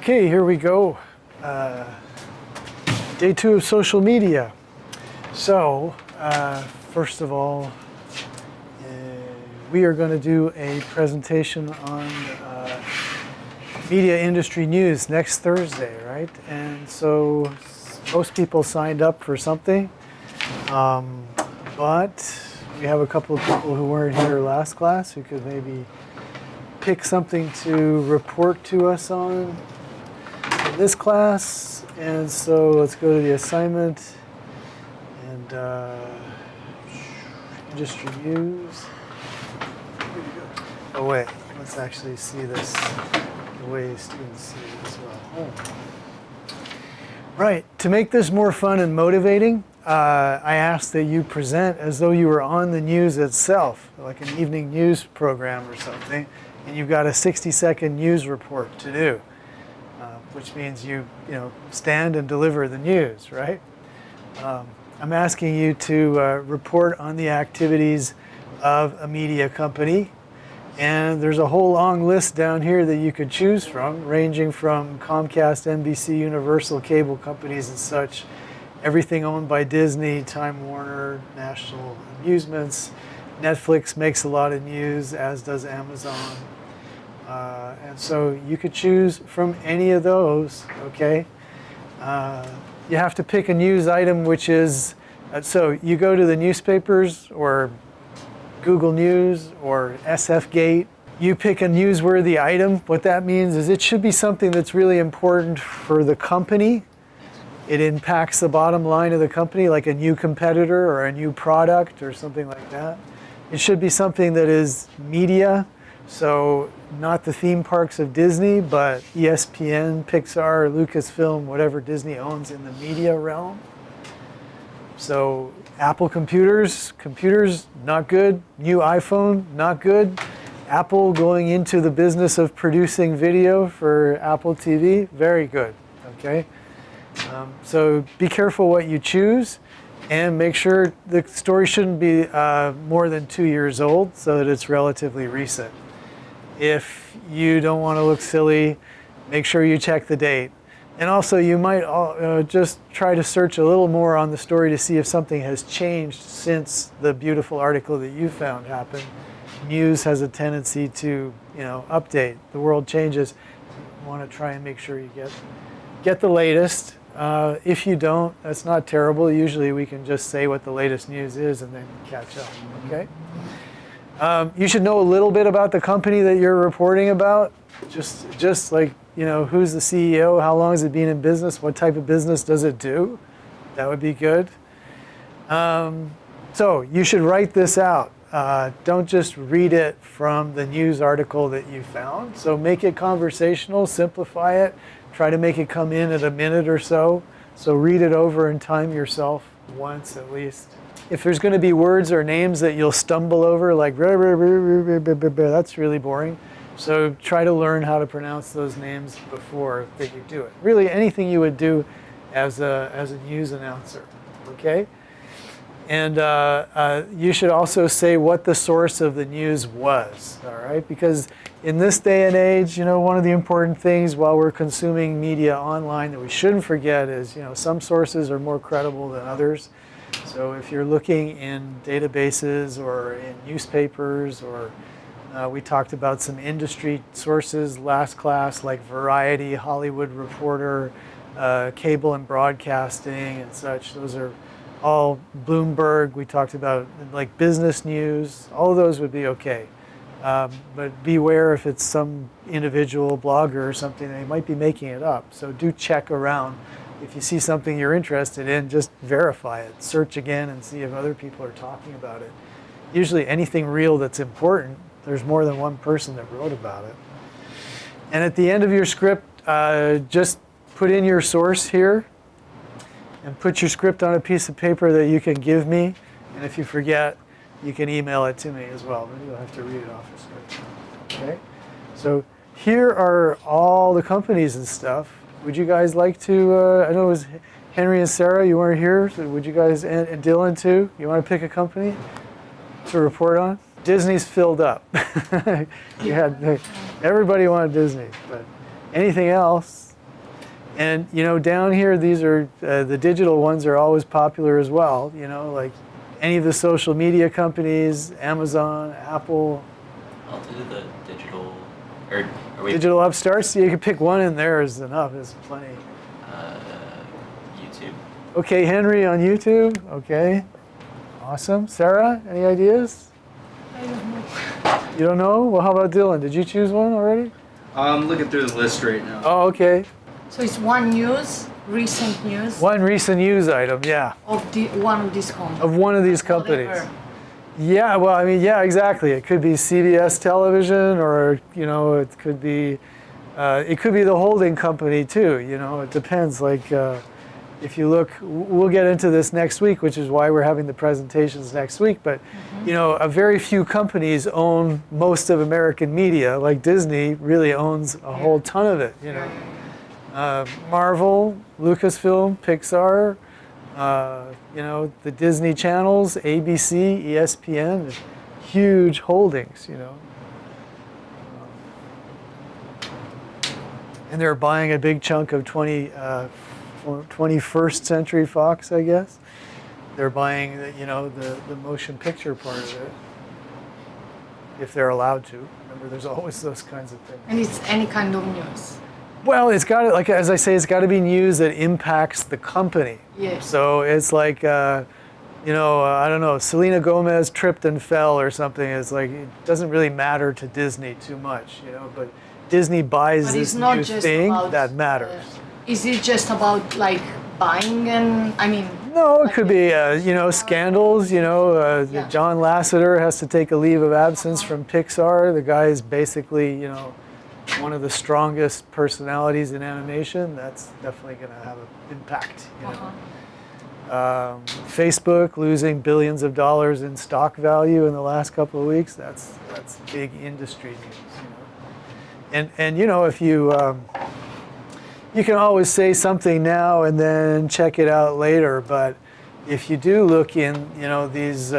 Okay, here we go. Day 2 of social media. So, first of all, we are going to do a presentation on media industry news next Thursday, right? And so most people signed up for something, but we have a couple of people who weren't here last class who could maybe pick something to report to us on in this class. And so let's go to the assignment and industry news. Oh wait, let's actually see this the way students see it as well. Right, to make this more fun and motivating, I asked that you present as though you were on the news itself, like an evening news program or something, and you've got a 60-second news report to do, which means you stand and deliver the news, right? I'm asking you to report on the activities of a media company. And there's a whole long list down here that you could choose from, ranging from Comcast, NBC, Universal cable companies and such, everything owned by Disney, Time Warner, National Amusements. Netflix makes a lot of news, as does Amazon. And so you could choose from any of those, okay? You have to pick a news item which is, so you go to the newspapers or Google News or SFGate. You pick a newsworthy item. What that means is it should be something that's really important for the company. It impacts the bottom line of the company, like a new competitor or a new product or something like that. It should be something that is media, so not the theme parks of Disney, but ESPN, Pixar, Lucasfilm, whatever Disney owns in the media realm. So Apple computers, not good. New iPhone, not good. Apple going into the business of producing video for Apple TV, very good, okay? So be careful what you choose and make sure the story shouldn't be more than 2 years old so that it's relatively recent. If you don't want to look silly, make sure you check the date. And also you might just try to search a little more on the story to see if something has changed since the beautiful article that you found happened. News has a tendency to update. The world changes. You want to try and make sure you get the latest. If you don't, that's not terrible. Usually we can just say what the latest news is and then catch up, okay? You should know a little bit about the company that you're reporting about. Just like, who's the CEO, how long has it been in business, what type of business does it do? That would be good. So you should write this out. Don't just read it from the news article that you found. So make it conversational, simplify it, try to make it come in at a minute or so. So read it over and time yourself once at least. If there's going to be words or names that you'll stumble over, like that's really boring. So try to learn how to pronounce those names before that you do it. Really anything you would do as a news announcer, okay? And you should also say what the source of the news was, all right? Because in this day and age, one of the important things while we're consuming media online that we shouldn't forget is, some sources are more credible than others. So if you're looking in databases or in newspapers or we talked about some industry sources last class, like Variety, Hollywood Reporter, cable and broadcasting and such. Those are all Bloomberg. We talked about like business news. All of those would be okay. But beware if it's some individual blogger or something, they might be making it up. So do check around. If you see something you're interested in, just verify it. Search again and see if other people are talking about it. Usually anything real that's important, there's more than one person that wrote about it. And at the end of your script, just put in your source here and put your script on a piece of paper that you can give me. And if you forget, you can email it to me as well. But you'll have to read it off the script. Okay? So here are all the companies and stuff. Would you guys like to, I know it was Henry and Sarah, you weren't here. So would you guys, and Dylan too, you want to pick a company to report on? Disney's filled up. Everybody wanted Disney, but anything else? And down here, these are the digital ones are always popular as well. Like any of the social media companies, Amazon, Apple. I'll do the digital, or are we? Digital upstarts. You can pick one, and there is enough. There's plenty. YouTube. Okay, Henry on YouTube. Okay, awesome. Sarah, any ideas? I don't know. You don't know? Well, how about Dylan? Did you choose one already? I'm looking through the list right now. Oh, okay. So it's one news, recent news One recent news item, yeah, of one of these companies. of one of these companies. Whatever. Yeah, well, I mean, yeah, exactly. It could be CBS television, or it could be the holding company too. It depends. Like, if you look, we'll get into this next week, which is why we're having the presentations next week. But a very few companies own most of American media. Like Disney really owns a whole ton of it. Marvel, Lucasfilm, Pixar. The Disney channels, ABC, ESPN, huge holdings, And they're buying a big chunk of 21st Century Fox, I guess. They're buying the motion picture part of it, if they're allowed to. Remember, there's always those kinds of things. And it's any kind of news. Well, it's got to, like as I say, it's got to be news that impacts the company. Yes. So it's like, I don't know, Selena Gomez tripped and fell or something. It's like it doesn't really matter to Disney too much, But Disney buys But this it's not new just thing about, that matters. Is it just about like buying and No, it like could be scandals. Yeah. John Lasseter has to take a leave of absence from Pixar. The guy is basically one of the strongest personalities in animation. That's definitely going to have an impact. Facebook losing billions of dollars in stock value in the last couple of weeks. That's big industry news. And if you can always say something now and then check it out later, but if you do look in these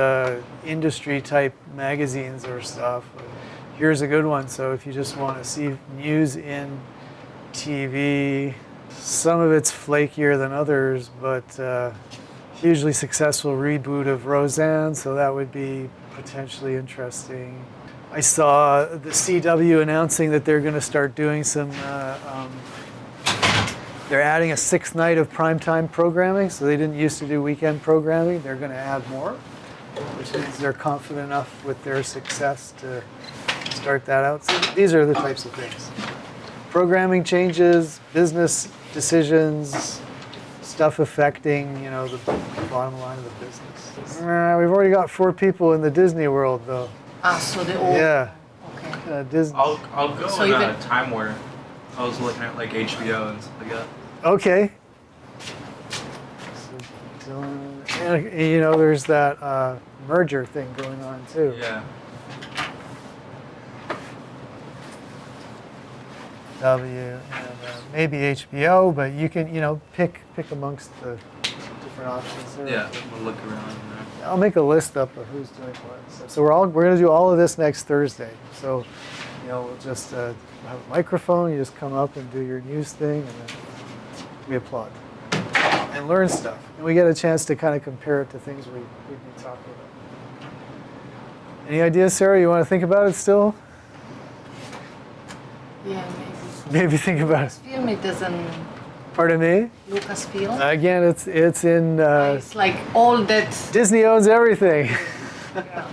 industry type magazines or stuff, here's a good one. So if you just want to see news in TV, some of it's flakier than others, but hugely successful reboot of Roseanne, so that would be potentially interesting. I saw the CW announcing that they're going to start doing some, they're adding a 6th night of primetime programming, so they didn't used to do weekend programming. They're going to add more, which means they're confident enough with their success to start that out. So these are the types of things. Programming changes, business decisions, stuff affecting, the bottom line of the business. We've already got 4 people in the Disney world, though. so they all. Yeah. Okay. Disney. I'll go So in even- a time where I was looking at like HBO and stuff like that. Okay. So, and, there's that merger thing going on too. Yeah. W and maybe HBO, but you can pick amongst the different options there. Yeah. We'll look around. I'll make a list up of who's doing what. So we're going to do all of this next Thursday. So we'll just have a microphone. You just come up and do your news thing, and then we applaud and learn stuff. And we get a chance to kind of compare it to things we'd be talking about. Any ideas, Sarah? You want to think about it still? Yeah, maybe. Maybe think about it. Lucasfilm, it doesn't. Pardon me? Lucasfilm. Again, it's in It's like all that. Disney owns everything, Yeah.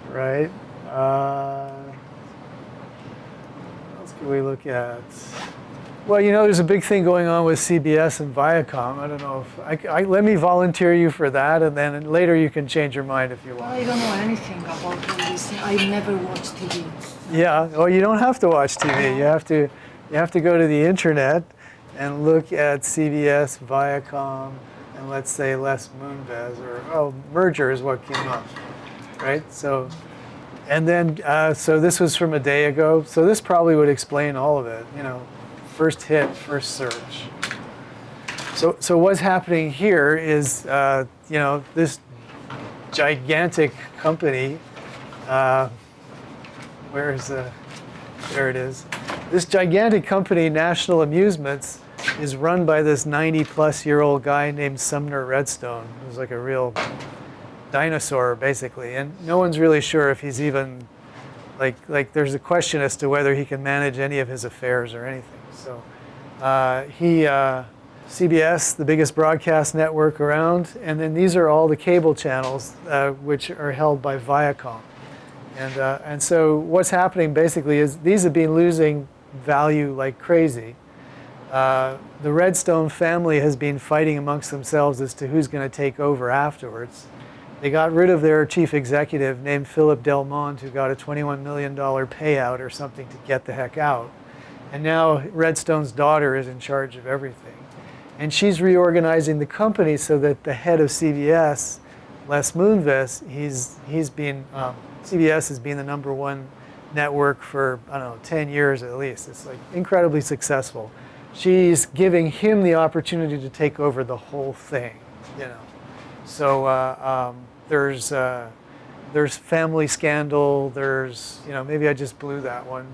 right? What else can we look at? Well, there's a big thing going on with CBS and Viacom. I don't know if let me volunteer you for that, and then later you can change your mind if you want. I don't know anything about all this. I never watch TV. Yeah. Well, you don't have to watch TV. You have to go to the internet and look at CBS, Viacom, and let's say Les Moonves, or merger is what came up, right? So, and then so this was from a day ago. So this probably would explain all of it. First hit, first search. So what's happening here is this gigantic company. There it is. This gigantic company, National Amusements, is run by this 90-plus-year-old guy named Sumner Redstone, who's like a real dinosaur, basically. And no one's really sure if he's even, like there's a question as to whether he can manage any of his affairs or anything. So CBS, the biggest broadcast network around, and then these are all the cable channels which are held by Viacom. And so what's happening basically is these have been losing value like crazy. The Redstone family has been fighting amongst themselves as to who's going to take over afterwards. They got rid of their chief executive named Philip Del Monde, who got a $21 million payout or something to get the heck out. And now Redstone's daughter is in charge of everything. And she's reorganizing the company so that the head of CBS, Les Moonves, CBS has been the #1 network for, I don't know, 10 years at least. It's like incredibly successful. She's giving him the opportunity to take over the whole thing, you know. So there's family scandal. There's, you know, maybe I just blew that one.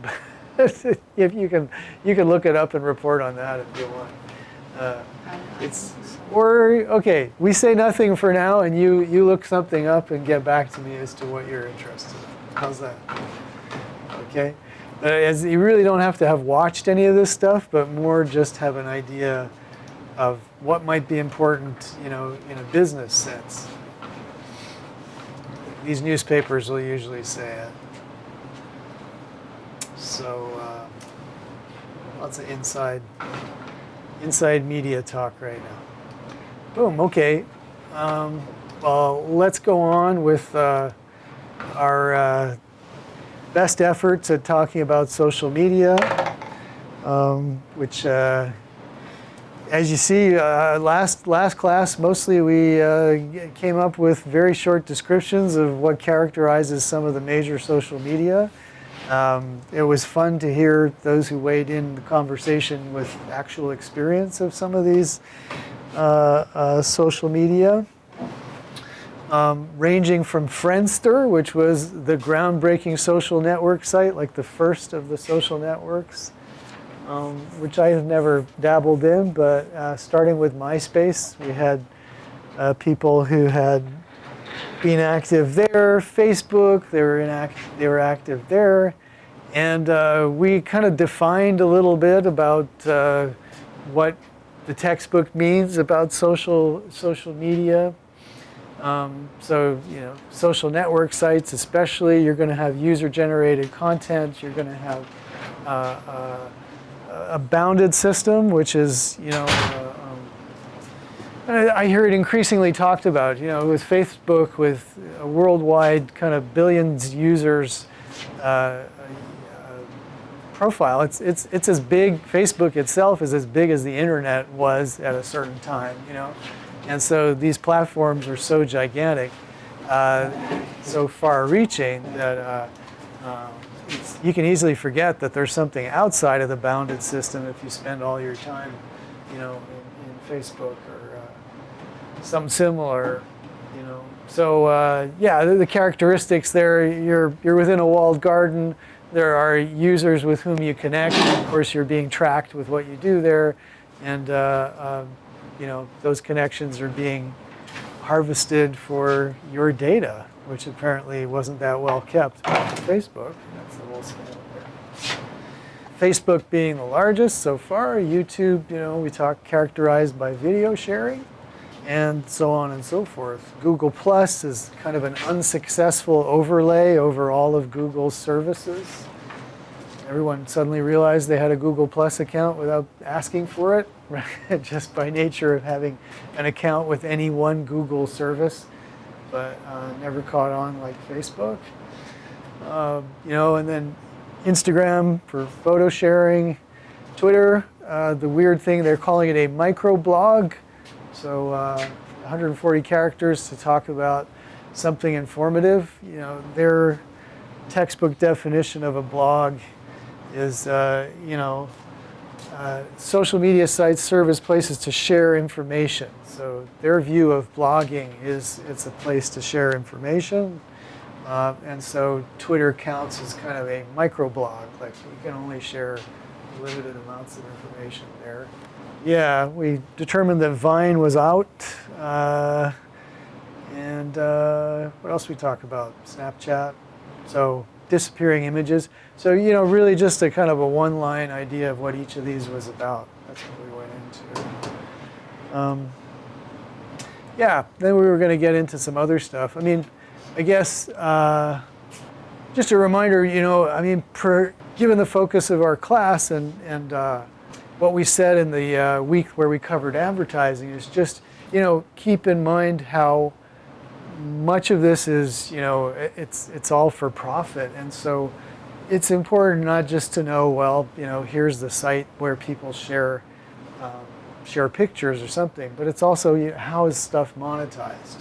If you can look it up and report on that if you want. Okay, we say nothing for now, and you look something up and get back to me as to what you're interested in. How's that? Okay. As you really don't have to have watched any of this stuff, but more just have an idea of what might be important, you know, in a business sense. These newspapers will usually say it. So lots of inside media talk right now. Boom. Okay. Well, let's go on with our best efforts at talking about social media, which, as you see, last class, mostly we came up with very short descriptions of what characterizes some of the major social media. It was fun to hear those who weighed in the conversation with actual experience of some of these social media. Ranging from Friendster, which was the groundbreaking social network site, like the first of the social networks, which I have never dabbled in, but starting with MySpace, we had people who had been active there. Facebook, they were active there, and we kind of defined a little bit about what the textbook means about social media. So, you know, social network sites especially, you're going to have user-generated content. You're going to have a bounded system, which is, you know, I hear it increasingly talked about, you know, with Facebook, with a worldwide kind of billions users profile. It's as big, Facebook itself is as big as the internet was at a certain time, you know. And so these platforms are so gigantic, so far-reaching that you can easily forget that there's something outside of the bounded system if you spend all your time, you know, in Facebook or something similar, you know. So yeah, the characteristics there: you're within a walled garden. There are users with whom you connect. And of course, you're being tracked with what you do there, and you know, those connections are being harvested for your data, which apparently wasn't that well kept by Facebook. That's the whole scale there. Facebook being the largest so far. YouTube, you know, we talk characterized by video sharing, and so on and so forth. Google Plus is kind of an unsuccessful overlay over all of Google's services. Everyone suddenly realized they had a Google Plus account without asking for it, right? Just by nature of having an account with any one Google service, but never caught on like Facebook. You know, and then Instagram for photo sharing, Twitter, the weird thing, they're calling it a microblog. So 140 characters to talk about something informative. You know, their textbook definition of a blog is, you know, social media sites serve as places to share information. So their view of blogging is it's a place to share information. And so Twitter counts as kind of a microblog, like you can only share limited amounts of information there. yeah, we determined that Vine was out. And what else we talk about? Snapchat. So disappearing images. So, really just a kind of a one-line idea of what each of these was about. That's what we went into. Yeah, then we were going to get into some other stuff. I mean, I guess just a reminder, given the focus of our class and what we said in the week where we covered advertising is just, keep in mind how much of this is, it's all for profit. And so it's important not just to know, well, here's the site where people share pictures or something, but it's also, how is stuff monetized?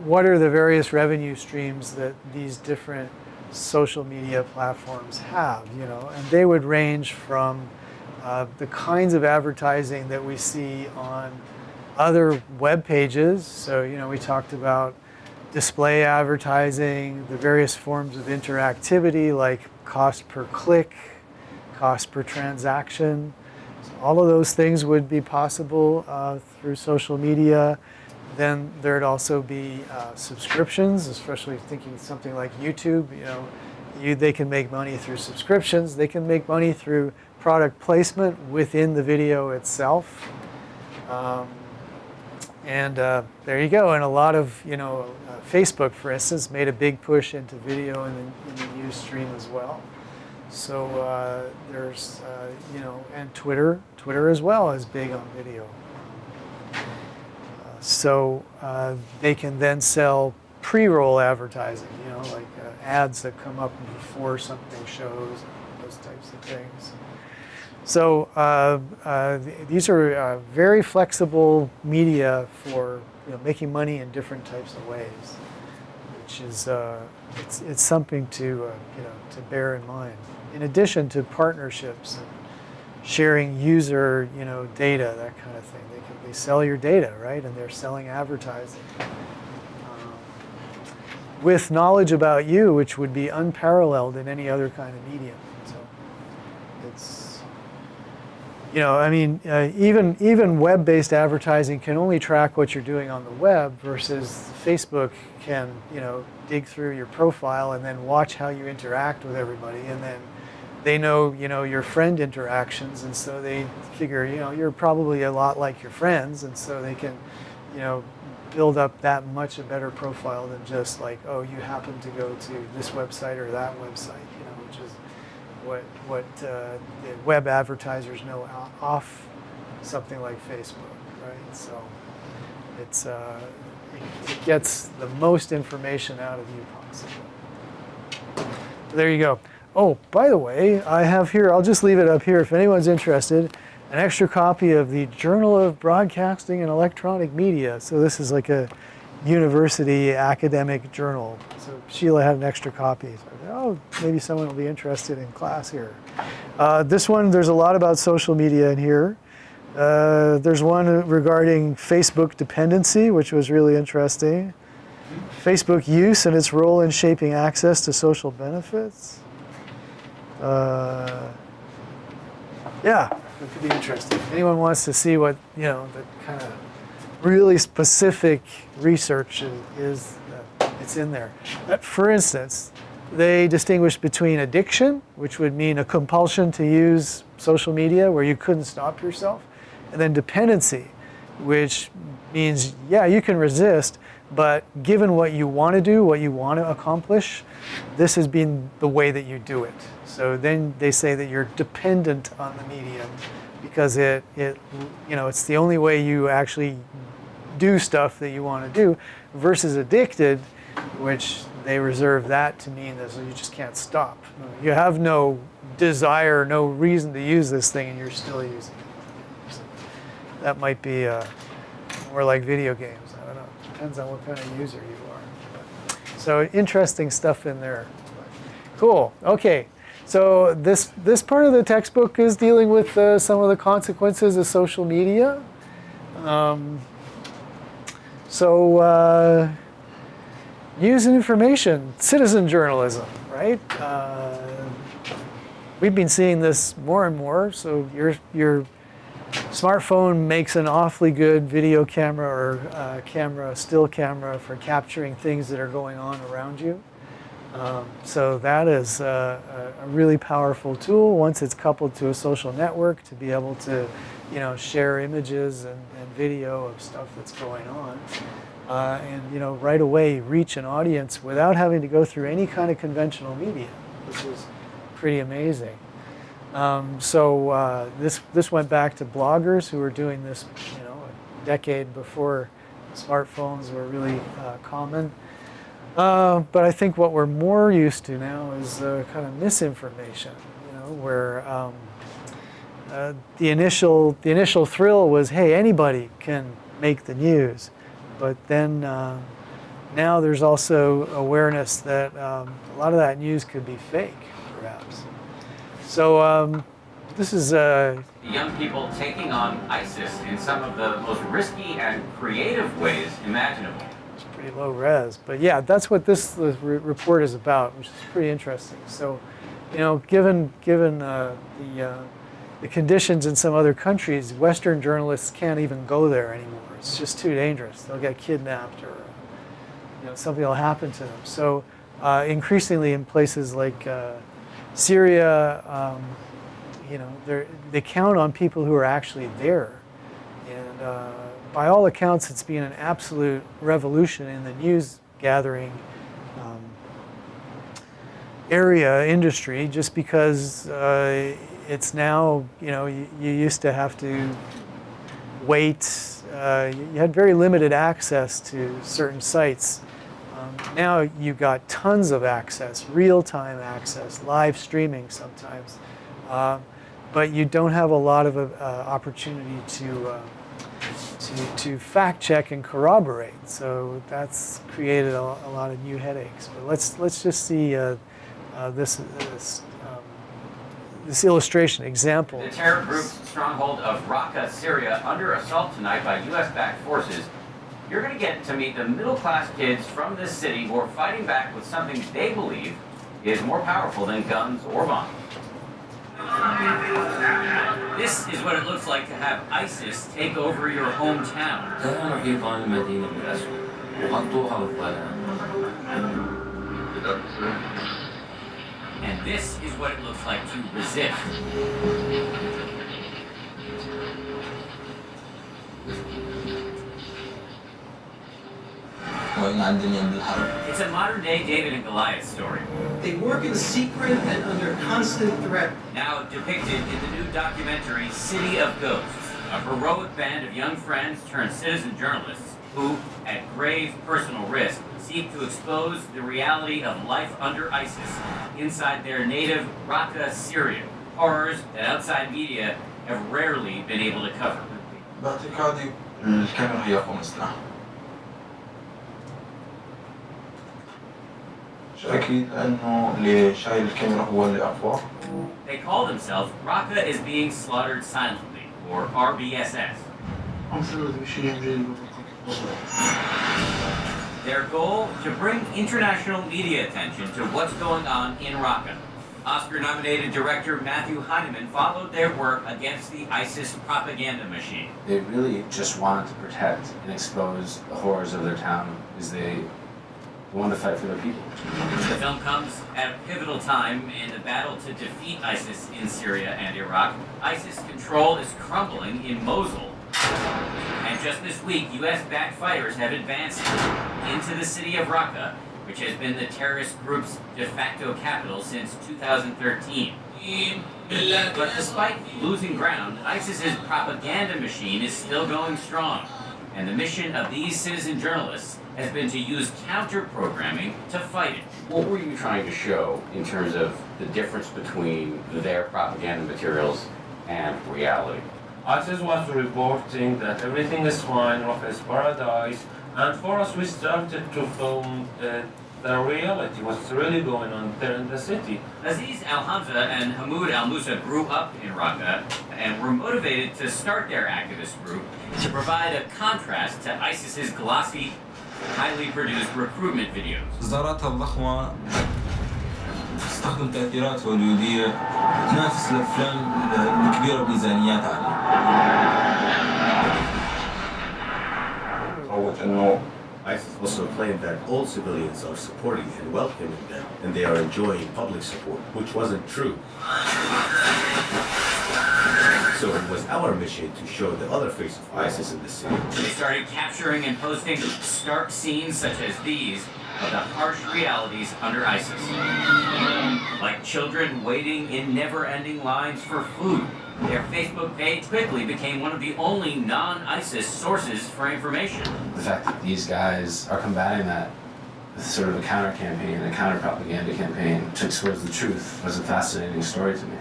What are the various revenue streams that these different social media platforms have, and they would range from the kinds of advertising that we see on other web pages. So, we talked about display advertising, the various forms of interactivity like cost per click, cost per transaction. So all of those things would be possible through social media. Then there'd also be subscriptions, especially thinking something like YouTube. They can make money through subscriptions. They can make money through product placement within the video itself. There you go. And a lot of, Facebook, for instance, made a big push into video in the news stream as well. So there's, and Twitter as well is big on video. So they can then sell pre-roll advertising, like ads that come up before something shows, those types of things. So these are very flexible media for making money in different types of ways, which is it's something to to bear in mind. In addition to partnerships and sharing user data, that kind of thing, they sell your data, right? And they're selling advertising with knowledge about you, which would be unparalleled in any other kind of medium. So it's even web-based advertising can only track what you're doing on the web, versus Facebook can, dig through your profile and then watch how you interact with everybody, and then they know, your friend interactions, and so they figure, you're probably a lot like your friends, and so they can, build up that much a better profile than just like, oh, you happen to go to this website or that website, which is what the web advertisers know off something like Facebook, right? So it gets the most information out of you possible. There you go. Oh, by the way, I have here, I'll just leave it up here if anyone's interested, an extra copy of the Journal of Broadcasting and Electronic Media. So this is like a university academic journal. So Sheila had an extra copy. So I thought, oh, maybe someone will be interested in class here. This one, there's a lot about social media in here. There's one regarding Facebook dependency, which was really interesting. Facebook use and its role in shaping access to social benefits. Yeah, it could be interesting. Anyone wants to see what, the kind of really specific research is, it's in there. For instance, they distinguish between addiction, which would mean a compulsion to use social media where you couldn't stop yourself, and then dependency, which means, yeah, you can resist, but given what you want to do, what you want to accomplish, this has been the way that you do it. So then they say that you're dependent on the medium because it's the only way you actually do stuff that you want to do, versus addicted, which they reserve that to mean that you just can't stop. You have no desire, no reason to use this thing, and you're still using it. So that might be more like video games. I don't know. Depends on what kind of user you are. So interesting stuff in there. Cool. Okay. So this part of the textbook is dealing with some of the consequences of social media. News and information, citizen journalism, right? we've been seeing this more and more. So your smartphone makes an awfully good video camera or still camera for capturing things that are going on around you. So that is a really powerful tool once it's coupled to a social network to be able to, share images and video of stuff that's going on. And right away reach an audience without having to go through any kind of conventional media, which is pretty amazing. So this went back to bloggers who were doing this, a decade before smartphones were really common. But I think what we're more used to now is kind of misinformation, where the initial thrill was, hey, anybody can make the news. But then now there's also awareness that a lot of that news could be fake, perhaps. So this is The young people taking on ISIS in some of the most risky and creative ways imaginable. it's pretty low res, but yeah, that's what this report is about, which is pretty interesting. So, given the conditions in some other countries, Western journalists can't even go there anymore. It's just too dangerous. They'll get kidnapped or something will happen to them. So increasingly in places like Syria, they count on people who are actually there. And by all accounts, it's been an absolute revolution in the news gathering industry, just because it's now, you used to have to wait. You had very limited access to certain sites. Now you've got tons of access, real-time access, live streaming sometimes. But you don't have a lot of opportunity to fact check and corroborate. So that's created a lot of new headaches. But let's just see this illustration example. The terror group's stronghold of Raqqa, Syria, under assault tonight by U.S.-backed forces. You're going to get to meet the middle-class kids from this city who are fighting back with something they believe is more powerful than guns or bombs. This is what it looks like to have ISIS take over your hometown. And this is what it looks like to resist. It's a modern-day David and Goliath story. They work in secret and under constant threat. Now depicted in the new documentary City of Ghosts, a heroic band of young friends turned citizen journalists who, at grave personal risk, seek to expose the reality of life under ISIS inside their native Raqqa, Syria. Horrors that outside media have rarely been able to cover. باعتقادي الكاميرا هي أقوى مصلحة. أكيد لأنه اللي شايل الكاميرا هو اللي أقوى. They call themselves Raqqa is being slaughtered silently, or RBSS. Their goal, to bring international media attention to what's going on in Raqqa. Oscar-nominated director Matthew Heineman followed their work against the ISIS propaganda machine. They really just wanted to protect and expose the horrors of their town as they wanted to fight for their people. The film comes at a pivotal time in the battle to defeat ISIS in Syria and Iraq. ISIS control is crumbling in Mosul. And just this week, U.S.-backed fighters have advanced into the city of Raqqa, which has been the terrorist group's de facto capital since 2013. But despite losing ground, ISIS's propaganda machine is still going strong. And the mission of these citizen journalists has been to use counter-programming to fight it. What were you trying to show in terms of the difference between their propaganda materials and reality? ISIS was reporting that everything is fine, Raqqa is paradise, and for us we started to film the reality, what's really going on there in the city. Aziz Al-Hamza and Hamoud Al-Musa grew up in Raqqa and were motivated to start their activist group to provide a contrast to ISIS's glossy, highly produced recruitment videos. تستخدم تأثيرات هوليودية تنافس الأفلام الكبيرة بميزانيات عالية. روج إنه ISIS also claimed that all civilians are supporting and welcoming them, and they are enjoying public support, which wasn't true. So it was our mission to show the other face of ISIS in the city. They started capturing and posting stark scenes such as these of the harsh realities under ISIS. Like children waiting in never-ending lines for food. Their Facebook page quickly became one of the only non-ISIS sources for information. The fact that these guys are combating that with sort of a counter-campaign, a counter-propaganda campaign to towards the truth was a fascinating story to me.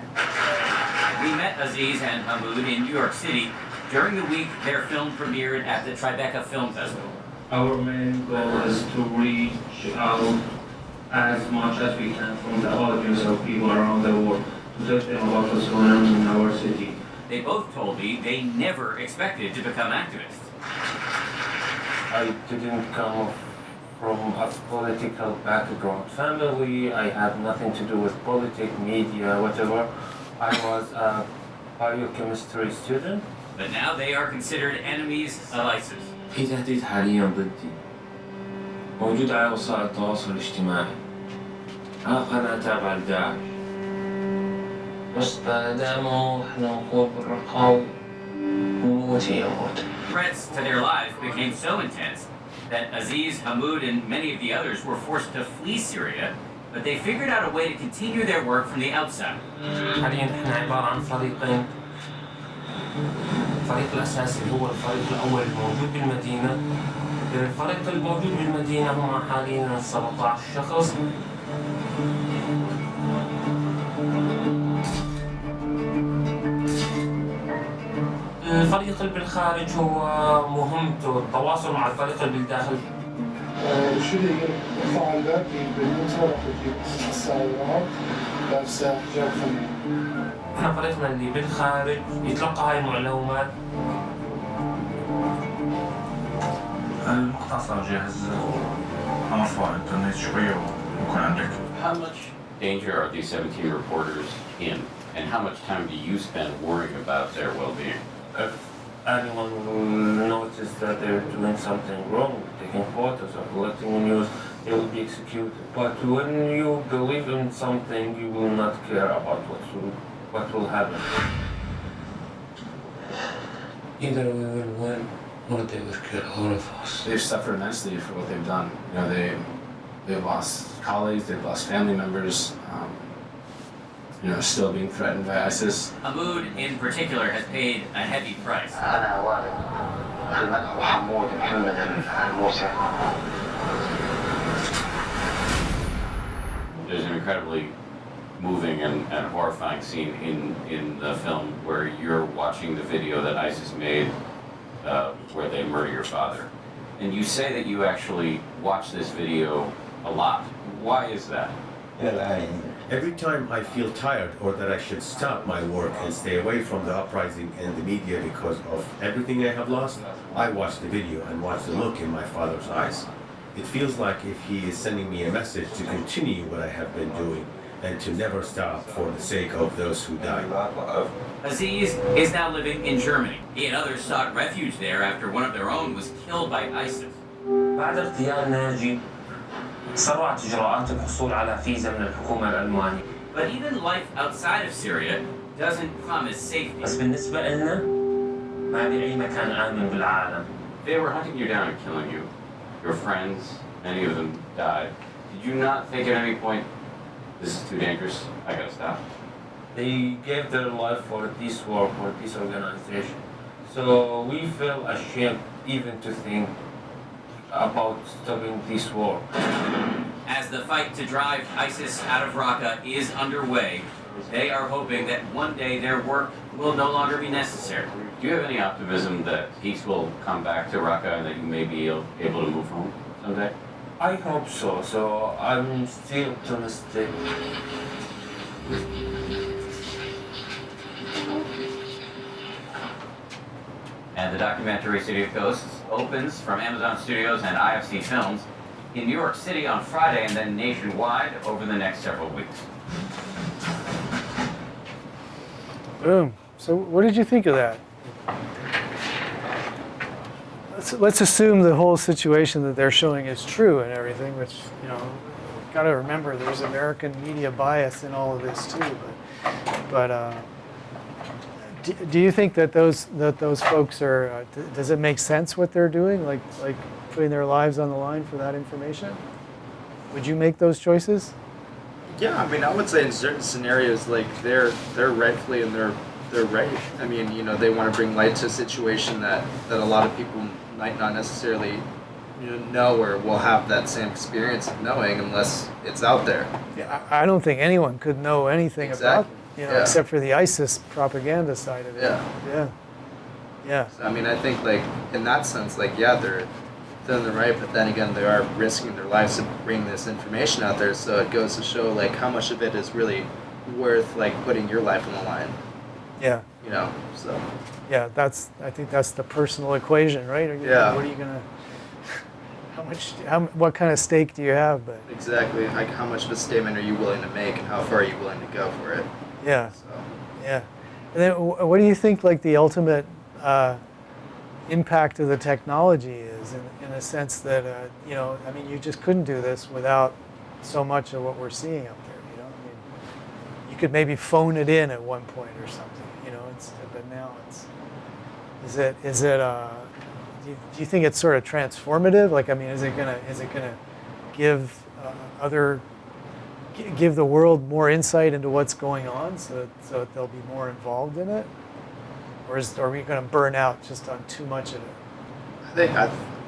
We met Aziz and Hamoud in New York City during the week their film premiered at the Tribeca Film Festival. Our main goal is to reach out as much as we can from the audience of people around the world to tell them about what's going on in our city. They both told me they never expected to become activists. I didn't come from a political background family. I had nothing to do with politics, media, whatever. I was a biochemistry student. But now they are considered enemies of ISIS. في تهديد حاليا ضدي موجود على وسائل التواصل الاجتماعي على قناة تابعة لداعش بس دائما احنا نقول بالرقاوي نموت يموت. Threats to their lives became so intense that Aziz, Hamoud, and many of the others were forced to flee Syria, but they figured out a way to continue their work from the outside. حاليا احنا عبارة عن فريقين. الفريق الأساسي هو الفريق الأول الموجود بالمدينة. الفريق الموجود بالمدينة هم حاليا 17 شخص. الفريق اللي بالخارج هو مهمته التواصل مع الفريق اللي بالداخل. شو اللي يطلع الباب بالموتور يجيب السيارات لابسة حجاب خميل. احنا فريقنا اللي بالخارج يتلقى هاي المعلومات. المقطع صار جاهز مرفوع على الانترنت شوية ويكون عندك. How much danger are these 17 reporters in, and how much time do you spend worrying about their well-being? If anyone will notice that they're doing something wrong, taking photos or collecting news, they will be executed. But when you believe in something, you will not care about what will happen. Either we will win or they will kill all of us. They've suffered immensely for what they've done. You know, they've lost colleagues, they've lost family members. You know, still being threatened by ISIS. Hamoud, in particular, has paid a heavy price. أنا والد الملك حمود محمد الموسى. There's an incredibly moving and horrifying scene in the film where you're watching the video that ISIS made where they murder your father. And you say that you actually watch this video a lot. Why is that? Every time I feel tired or that I should stop my work and stay away from the uprising and the media because of everything I have lost, I watch the video and watch the look in my father's eyes. It feels like if he is sending me a message to continue what I have been doing and to never stop for the sake of those who died. Aziz is now living in Germany. He and others sought refuge there after one of their own was killed by ISIS. بعد اغتيال ناجي سرعت إجراءات الحصول على فيزا من الحكومة الألمانية. But even life outside of Syria doesn't promise safety. بس بالنسبة لنا ما بأي مكان آمن بالعالم. They were hunting you down and killing you. Your friends, many of them died. Did you not think at any point, this is too dangerous, I gotta stop? They gave their life for this work, for this organization. So we feel ashamed even to think about stopping this war. As the fight to drive ISIS out of Raqqa is underway, they are hoping that one day their work will no longer be necessary. Do you have any optimism that peace will come back to Raqqa and that you may be able to move home someday? I hope so. So I'm still optimistic. And the documentary City of Ghosts opens from Amazon Studios and IFC Films in New York City on Friday and then nationwide over the next several weeks. Boom. So what did you think of that? Let's assume the whole situation that they're showing is true and everything, which, you know, got to remember there's American media bias in all of this too. But do you think that those folks are? Does it make sense what they're doing, like putting their lives on the line for that information? Would you make those choices? Yeah, I mean, I would say in certain scenarios, like they're rightfully and they're right. I mean, you know, they want to bring light to a situation that a lot of people might not necessarily know or will have that same experience of knowing unless it's out there. Yeah, I don't think anyone could know anything about, except for the ISIS propaganda side of it. Yeah. So, I mean, I think like in that sense, like they're in the right, but then again, they are risking their lives to bring this information out there. So it goes to show like how much of it is really worth like putting your life on the line. Yeah. You know. So. Yeah, I think that's the personal equation, right? Yeah. What are you gonna? What kind of stake do you have? But exactly, like how much of a statement are you willing to make, and how far are you willing to go for it? Yeah. So. Yeah. And then, what do you think, like the ultimate impact of the technology is, in a sense that I mean, you just couldn't do this without so much of what we're seeing up there. You know, I mean, you could maybe phone it in at one point or something. You know, but now it's. Is it? Do you think it's sort of transformative? Like, I mean, is it gonna give give the world more insight into what's going on, so that they'll be more involved in it, or are we going to burn out just on too much of it?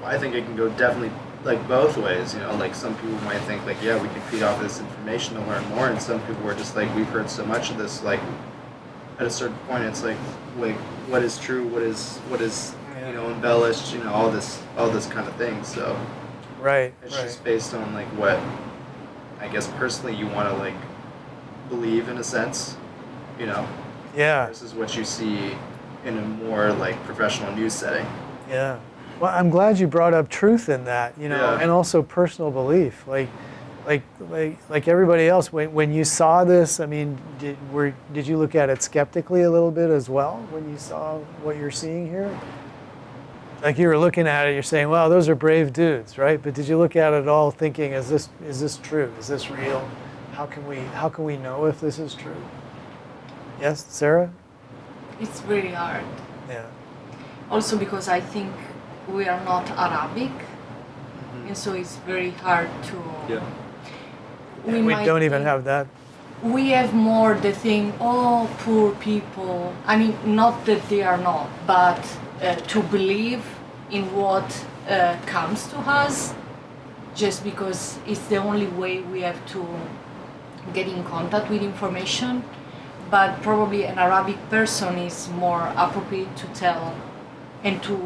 I think it can go definitely like both ways. You know, like some people might think like, yeah, we can feed off this information to learn more, and some people are just like, we've heard so much of this, like at a certain point, it's like what is true, what is you know, embellished, you know, all this kind of thing. So it's just based on like what I guess personally you want to like believe in a sense, you know. Yeah. Versus what you see in a more like professional news setting. Yeah. Well, I'm glad you brought up truth in that, you know, and also personal belief. Like everybody else, when you saw this, I mean, did you look at it skeptically a little bit as well when you saw what you're seeing here? Like you were looking at it, you're saying, "Wow, those are brave dudes," right? But did you look at it all thinking, "Is this true? Is this real? How can we know if this is true?" Yes, Sarah? It's very hard. Yeah. Also because I think we are not Arabic, and so it's very hard to. Yeah. We don't even have that. We have more the thing, oh, poor people. I mean, not that they are not, but to believe in what comes to us, just because it's the only way we have to get in contact with information. But probably an Arabic person is more appropriate to tell and to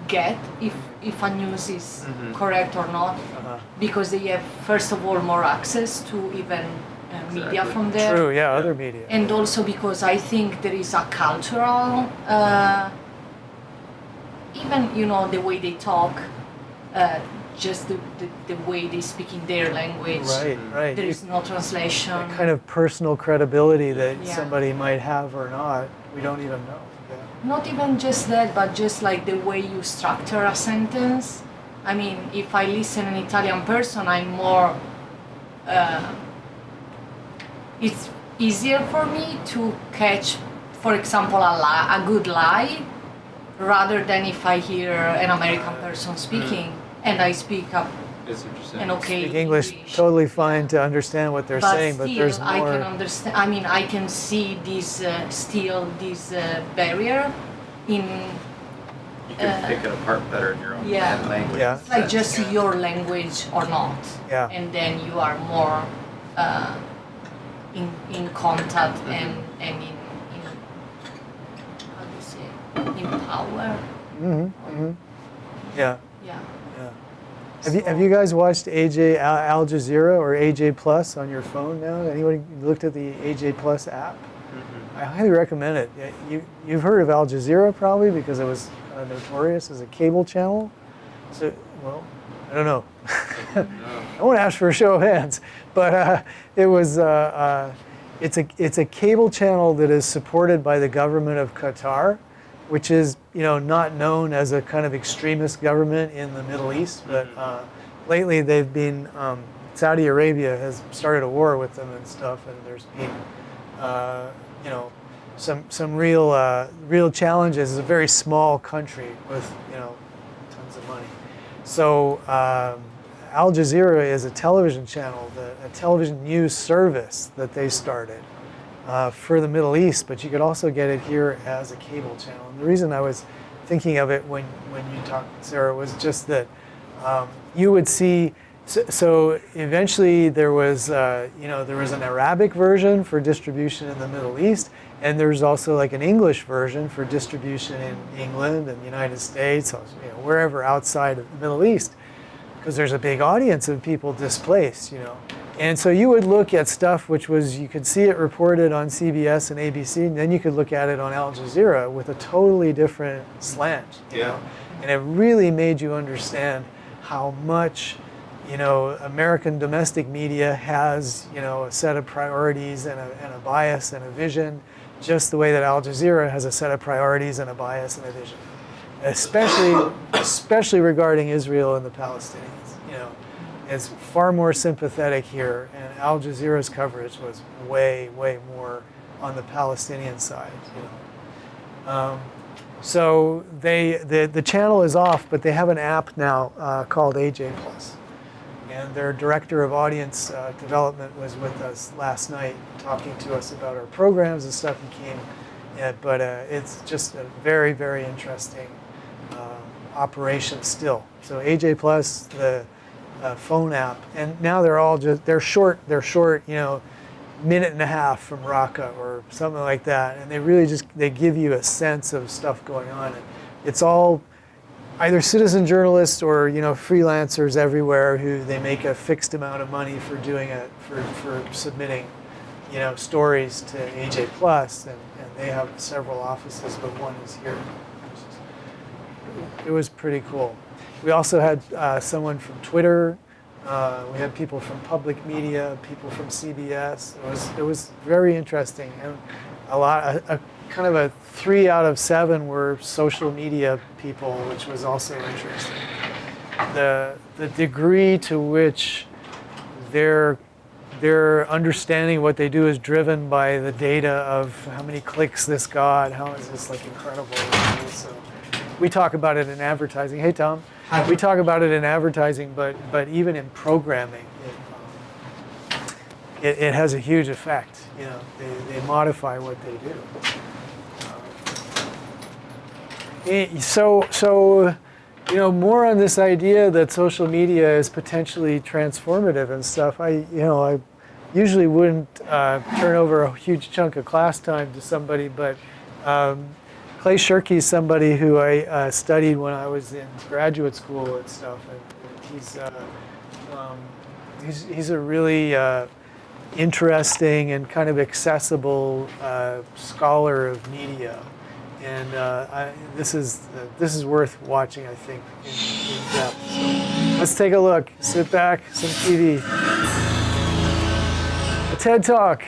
get if a news is correct or not, because they have, first of all, more access to even media from there. True, yeah, other media. And also because I think there is a cultural, even, you know, the way they talk, just the way they speak in their language. Right. There is no translation. That kind of personal credibility that somebody might have or not, we don't even know. Yeah. Not even just that, but just like the way you structure a sentence. I mean, if I listen an Italian person, I'm more. It's easier for me to catch, for example, a good lie, rather than if I hear an American person speaking and I speak up an okay Speak English totally fine to understand what they're saying, but there's more. I can understand. I mean, I can see this barrier in. You can pick it apart better in your own language. Yeah. It's like just your language or not. Yeah. And then you are more in contact and in how do you say, in power. Yeah. Yeah. Have you guys watched Al Jazeera or AJ Plus on your phone now? Anybody looked at the AJ Plus app? I highly recommend it. You've heard of Al Jazeera probably because it was notorious as a cable channel. So, well, I don't know. I won't ask for a show of hands, but it was it's a cable channel that is supported by the government of Qatar, which is not known as a kind of extremist government in the Middle East, but lately they've been Saudi Arabia has started a war with them and stuff, and there's been some real challenges. It's a very small country with tons of money. So Al Jazeera is a television channel, a television news service that they started for the Middle East, but you could also get it here as a cable channel. And the reason I was thinking of it when you talked, Sarah, was just that you would see. So eventually there was an Arabic version for distribution in the Middle East, and there's also like an English version for distribution in England and the United States, wherever outside of the Middle East, because there's a big audience of people displaced, And so you would look at stuff which was, you could see it reported on CBS and ABC, and then you could look at it on Al Jazeera with a totally different slant, you know? And it really made you understand how much American domestic media has, a set of priorities and a bias and a vision, just the way that Al Jazeera has a set of priorities and a bias and a vision, especially regarding Israel and the Palestinians. It's far more sympathetic here, and Al Jazeera's coverage was way, way more on the Palestinian side. So the channel is off, but they have an app now called AJ Plus. And their director of audience development was with us last night talking to us about our programs and stuff. He came, but it's just a very, very interesting operation still. So AJ Plus, the phone app, and now they're all they're short, minute and a half from Raqqa or something like that, and they really they give you a sense of stuff going on. And it's all either citizen journalists or freelancers everywhere who they make a fixed amount of money for doing it, for submitting stories to AJ Plus, and they have several offices, but one is here. It was pretty cool. We also had someone from Twitter. We had people from public media, people from CBS. It was very interesting, and kind of a 3 out of 7 were social media people, which was also interesting. The degree to which their understanding of what they do is driven by the data of how many clicks this got, how is this incredible. So we talk about it in advertising. Hey, Tom. Hi. We talk about it in advertising, but even in programming, it has a huge effect. They modify what they do. So more on this idea that social media is potentially transformative and stuff. I usually wouldn't turn over a huge chunk of class time to somebody, but Clay Shirky is somebody who I studied when I was in graduate school and stuff, and he's a really interesting and kind of accessible scholar of media, and this is worth watching, I think, in depth. So let's take a look. Sit back, some TV, a TED Talk.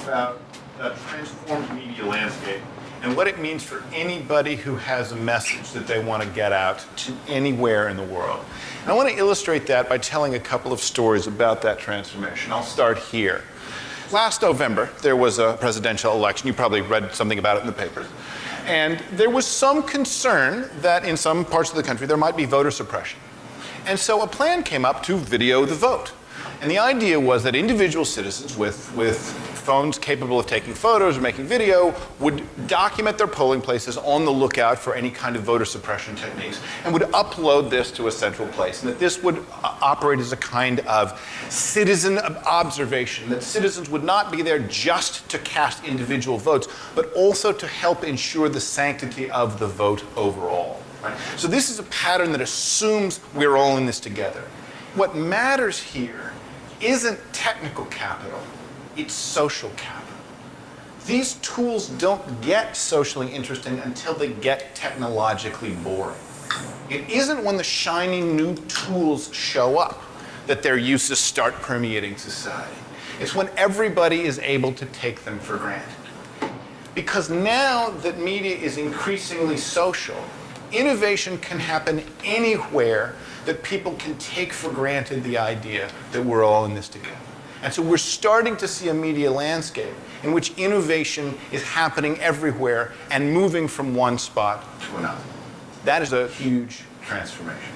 About a transformed media landscape and what it means for anybody who has a message that they want to get out to anywhere in the world. And I want to illustrate that by telling a couple of stories about that transformation. I'll start here. Last November, there was a presidential election. You probably read something about it in the papers. And there was some concern that in some parts of the country there might be voter suppression. And so a plan came up to video the vote. And the idea was that individual citizens with phones capable of taking photos or making video would document their polling places on the lookout for any kind of voter suppression techniques and would upload this to a central place. And that this would operate as a kind of citizen observation, that citizens would not be there just to cast individual votes, but also to help ensure the sanctity of the vote overall. Right? So this is a pattern that assumes we're all in this together. What matters here isn't technical capital, it's social capital. these tools don't get socially interesting until they get technologically boring. It isn't when the shiny new tools show up that their uses start permeating society. It's when everybody is able to take them for granted. Because now that media is increasingly social, innovation can happen anywhere that people can take for granted the idea that we're all in this together. And so we're starting to see a media landscape in which innovation is happening everywhere and moving from one spot to another. That is a huge transformation.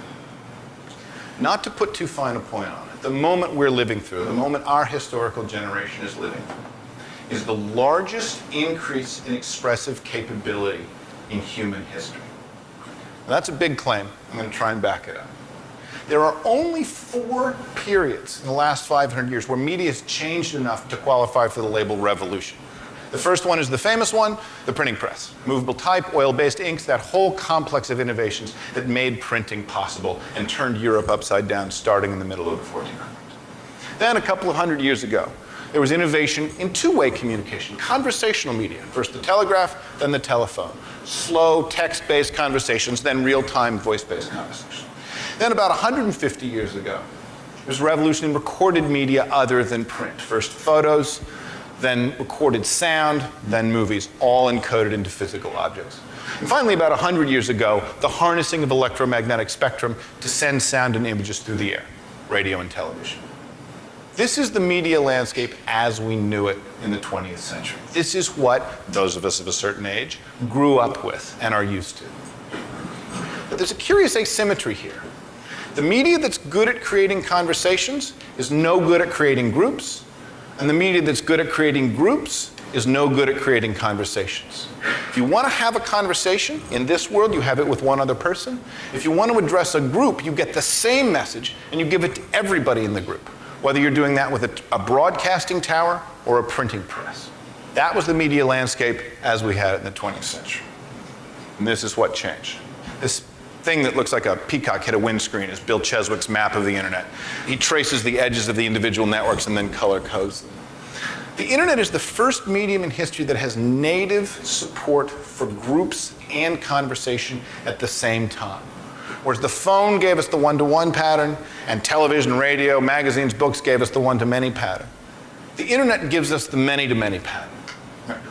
Not to put too fine a point on it, the moment we're living through, the moment our historical generation is living through, is the largest increase in expressive capability in human history. Now, that's a big claim. I'm going to try and back it up. There are only 4 periods in the last 500 years where media has changed enough to qualify for the label revolution. The first one is the famous one, the printing press. Movable type, oil-based inks, that whole complex of innovations that made printing possible and turned Europe upside down starting in the middle of the 1400s. Then a couple of hundred years ago, there was innovation in two-way communication, conversational media. First the telegraph, then the telephone. Slow, text-based conversations, then real-time voice-based conversations. Then about 150 years ago, there was a revolution in recorded media other than print. First photos, then recorded sound, then movies, all encoded into physical objects. And finally, about 100 years ago, the harnessing of electromagnetic spectrum to send sound and images through the air, radio and television. This is the media landscape as we knew it in the 20th century. This is what those of us of a certain age grew up with and are used to. But there's a curious asymmetry here. The media that's good at creating conversations is no good at creating groups, and the media that's good at creating groups is no good at creating conversations. If you want to have a conversation in this world, you have it with one other person. If you want to address a group, you get the same message and you give it to everybody in the group, whether you're doing that with a broadcasting tower or a printing press. That was the media landscape as we had it in the 20th century. And this is what changed. This thing that looks like a peacock hit a windscreen is Bill Cheswick's map of the internet. He traces the edges of the individual networks and then color codes them. The internet is the first medium in history that has native support for groups and conversation at the same time. Whereas the phone gave us the one-to-one pattern, and television, radio, magazines, books gave us the one-to-many pattern. The internet gives us the many-to-many pattern.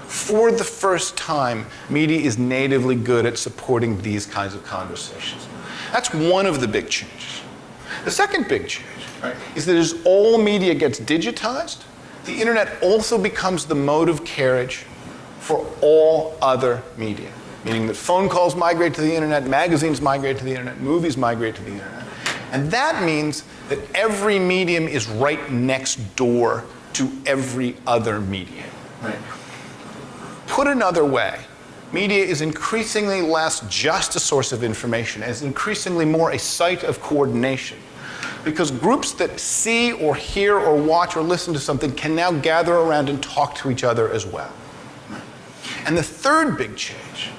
For the first time, media is natively good at supporting these kinds of conversations. That's one of the big changes. The second big change, is that as all media gets digitized, the internet also becomes the mode of carriage for all other media. Meaning that phone calls migrate to the internet, magazines migrate to the internet, movies migrate to the internet. And that means that every medium is right next door to every other medium. Right? Put another way, media is increasingly less just a source of information, and is increasingly more a site of coordination. Because groups that see or hear or watch or listen to something can now gather around and talk to each other as well. And the third big change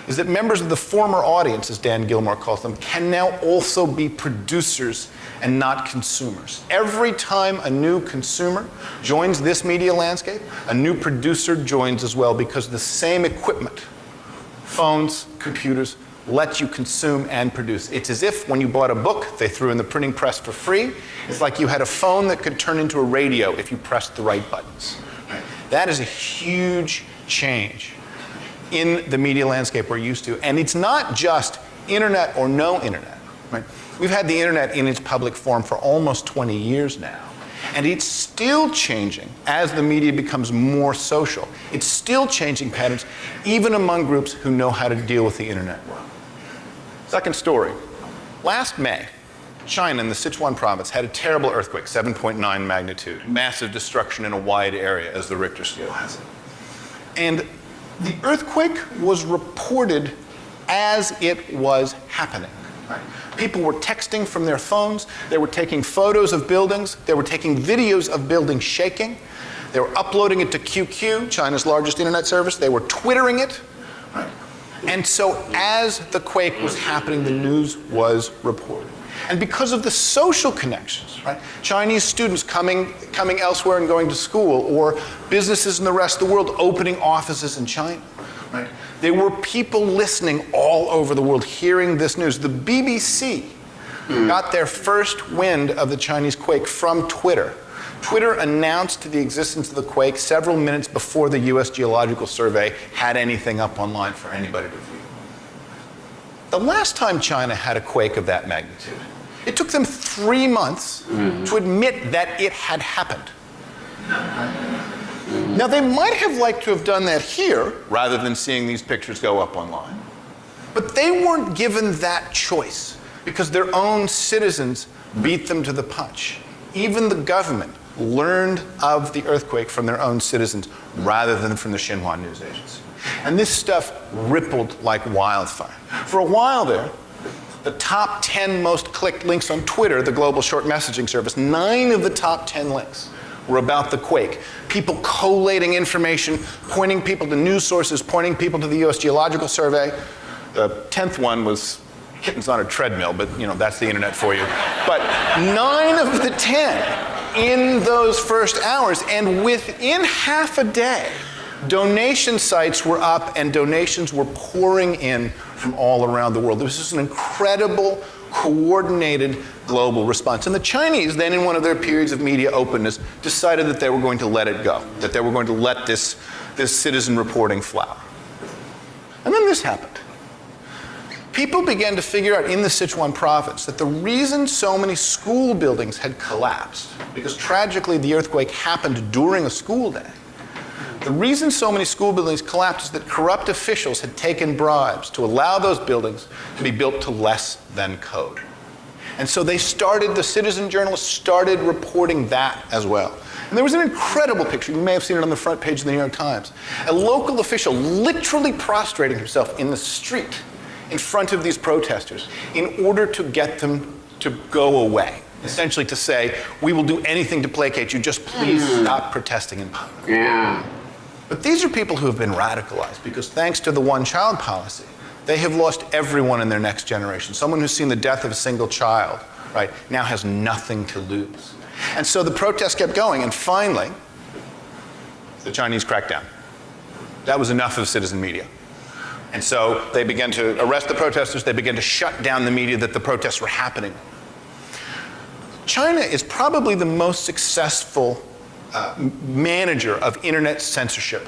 is that members of the former audience, as Dan Gilmore calls them, can now also be producers and not consumers. Every time a new consumer joins this media landscape, a new producer joins as well, because the same equipment, phones, computers, let you consume and produce. It's as if when you bought a book, they threw in the printing press for free. It's like you had a phone that could turn into a radio if you pressed the right buttons. That is a huge change in the media landscape we're used to. And it's not just internet or no internet. Right? We've had the internet in its public form for almost 20 years now. And it's still changing as the media becomes more social. It's still changing patterns, even among groups who know how to deal with the internet well. Second story. Last May, China in the Sichuan province had a terrible earthquake, 7.9 magnitude. Massive destruction in a wide area, as the Richter scale has it. And the earthquake was reported as it was happening. Right? People were texting from their phones. They were taking photos of buildings. They were taking videos of buildings shaking. They were uploading it to QQ, China's largest internet service. They were Twittering it. Right? And so as the quake was happening, the news was reported. And because of the social connections, right? Chinese students coming elsewhere and going to school, or businesses in the rest of the world opening offices in China, right? There were people listening all over the world, hearing this news. The BBC got their first wind of the Chinese quake from Twitter. Twitter announced the existence of the quake several minutes before the US Geological Survey had anything up online for anybody to view. The last time China had a quake of that magnitude, it took them 3 months to admit that it had happened. Now, they might have liked to have done that here, rather than seeing these pictures go up online. But they weren't given that choice, because their own citizens beat them to the punch. Even the government learned of the earthquake from their own citizens, rather than from the Xinhua news agency. And this stuff rippled like wildfire. For a while there, the top 10 most clicked links on Twitter, the global short messaging service, 9 of the top 10 links were about the quake. People collating information, pointing people to news sources, pointing people to the US Geological Survey. The 10th one was kittens on a treadmill, but that's the internet for you. But 9 of the 10 in those first hours, and within half a day, donation sites were up and donations were pouring in from all around the world. This was an incredible, coordinated global response. And the Chinese, then in one of their periods of media openness, decided that they were going to let it go, that they were going to let this citizen reporting flower. And then this happened. People began to figure out in the Sichuan province that the reason so many school buildings had collapsed, because tragically the earthquake happened during a school day, the reason so many school buildings collapsed is that corrupt officials had taken bribes to allow those buildings to be built to less than code. And so the citizen journalists started reporting that as well. And there was an incredible picture, you may have seen it on the front page of the New York Times, a local official literally prostrating himself in the street in front of these protesters in order to get them to go away. Essentially to say, we will do anything to placate you, just please stop protesting in public. Yeah. But these are people who have been radicalized because thanks to the one-child policy, they have lost everyone in their next generation. Someone who's seen the death of a single child, right, now has nothing to lose. And so the protests kept going, and finally, the Chinese cracked down. That was enough of citizen media. And so they began to arrest the protesters, they began to shut down the media that the protests were happening. China is probably the most successful manager of internet censorship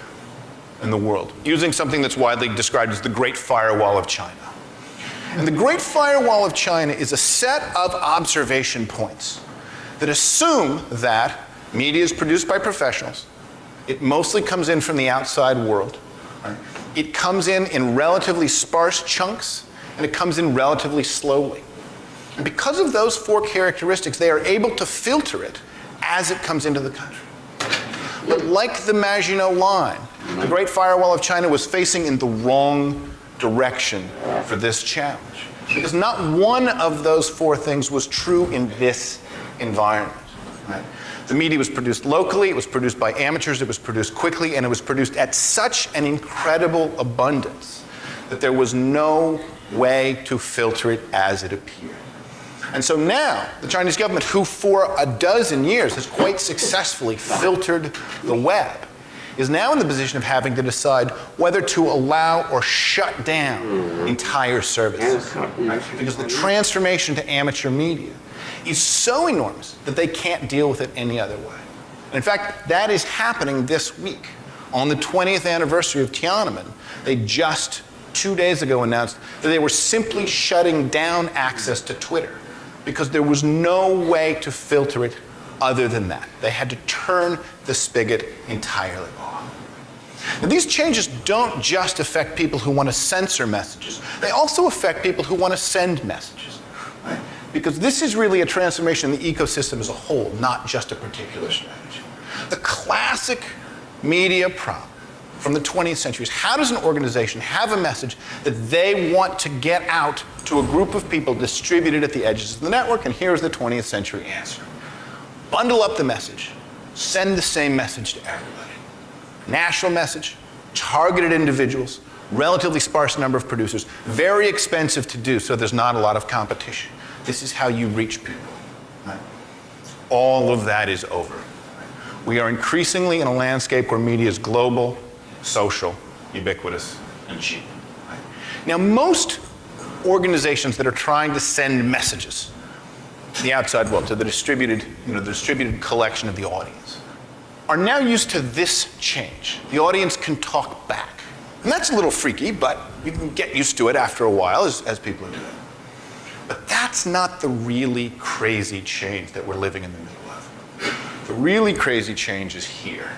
in the world, using something that's widely described as the Great Firewall of China. And the Great Firewall of China is a set of observation points that assume that media is produced by professionals. It mostly comes in from the outside world. Right? It comes in relatively sparse chunks, and it comes in relatively slowly. And because of those 4 characteristics, they are able to filter it as it comes into the country. But like the Maginot Line, the Great Firewall of China was facing in the wrong direction for this challenge. Because not one of those 4 things was true in this environment. Right? The media was produced locally, it was produced by amateurs, it was produced quickly, and it was produced at such an incredible abundance that there was no way to filter it as it appeared. And so now, the Chinese government, who for a dozen years has quite successfully filtered the web, is now in the position of having to decide whether to allow or shut down entire services. Right? Because the transformation to amateur media is so enormous that they can't deal with it any other way. And in fact, that is happening this week. On the 20th anniversary of Tiananmen, they just 2 days ago announced that they were simply shutting down access to Twitter because there was no way to filter it other than that. They had to turn the spigot entirely off. Now, these changes don't just affect people who want to censor messages. They also affect people who want to send messages. Right? Because this is really a transformation in the ecosystem as a whole, not just a particular strategy. The classic media problem from the 20th century is how does an organization have a message that they want to get out to a group of people distributed at the edges of the network? And here's the 20th century answer. Bundle up the message. Send the same message to everybody. National message, targeted individuals, relatively sparse number of producers, very expensive to do, so there's not a lot of competition. This is how you reach people. Right? All of that is over. We are increasingly in a landscape where media is global, social, ubiquitous, and cheap. Right? Now, most organizations that are trying to send messages to the outside world, to the distributed collection of the audience, are now used to this change. The audience can talk back. And that's a little freaky, but you can get used to it after a while as people are doing it. But that's not the really crazy change that we're living in the middle of. The really crazy change is here.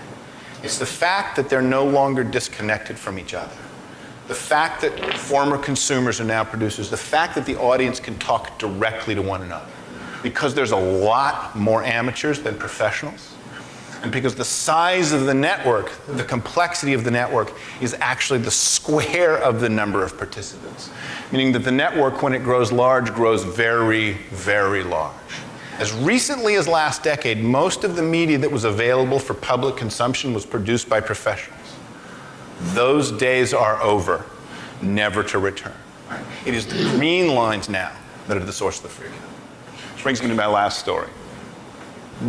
It's the fact that they're no longer disconnected from each other. The fact that former consumers are now producers. The fact that the audience can talk directly to one another. Because there's a lot more amateurs than professionals. And because the size of the network, the complexity of the network, is actually the square of the number of participants. Meaning that the network, when it grows large, grows very, very large. As recently as last decade, most of the media that was available for public consumption was produced by professionals. Those days are over, never to return. It is the green lines now that are the source of the freak. Which brings me to my last story.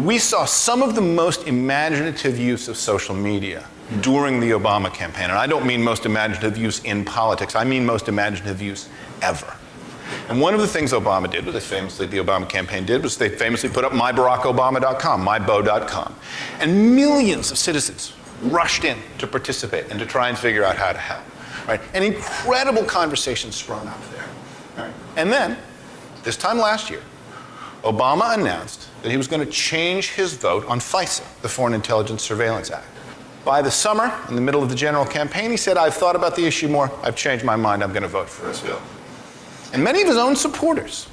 We saw some of the most imaginative use of social media during the Obama campaign. And I don't mean most imaginative use in politics, I mean most imaginative use ever. And one of the things Obama did, the Obama campaign did, was they famously put up mybarackobama.com, mybo.com. And millions of citizens rushed in to participate and to try and figure out how to help. Right? And incredible conversations sprung up there. Right? And then, this time last year, Obama announced that he was going to change his vote on FISA, the Foreign Intelligence Surveillance Act. By the summer, in the middle of the general campaign, he said, I've thought about the issue more, I've changed my mind, I'm going to vote for this bill. And many of his own supporters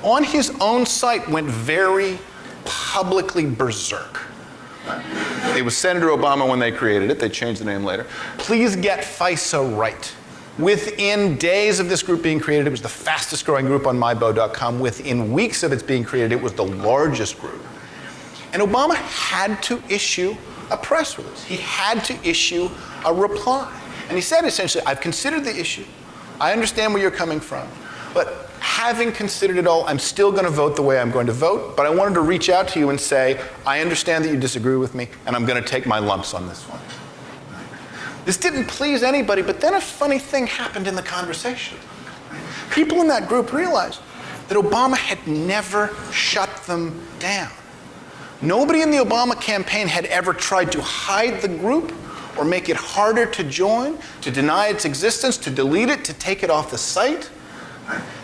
on his own site went very publicly berserk. It was Senator Obama when they created it, they changed the name later. Please get FISA right. Within days of this group being created, it was the fastest growing group on mybo.com. Within weeks of its being created, it was the largest group. And Obama had to issue a press release. He had to issue a reply. And he said essentially, I've considered the issue. I understand where you're coming from. But having considered it all, I'm still going to vote the way I'm going to vote. But I wanted to reach out to you and say, I understand that you disagree with me, and I'm going to take my lumps on this one. This didn't please anybody, but then a funny thing happened in the conversation. People in that group realized that Obama had never shut them down. Nobody in the Obama campaign had ever tried to hide the group or make it harder to join, to deny its existence, to delete it, to take it off the site.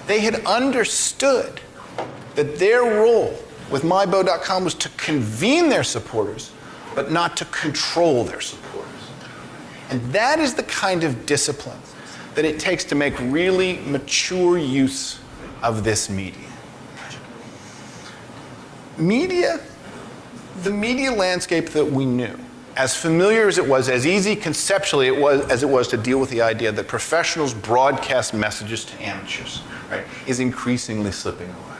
They had understood that their role with mybo.com was to convene their supporters, but not to control their supporters. And that is the kind of discipline that it takes to make really mature use of this media. The media landscape that we knew, as familiar as it was, as easy conceptually as it was to deal with the idea that professionals broadcast messages to amateurs, right, is increasingly slipping away.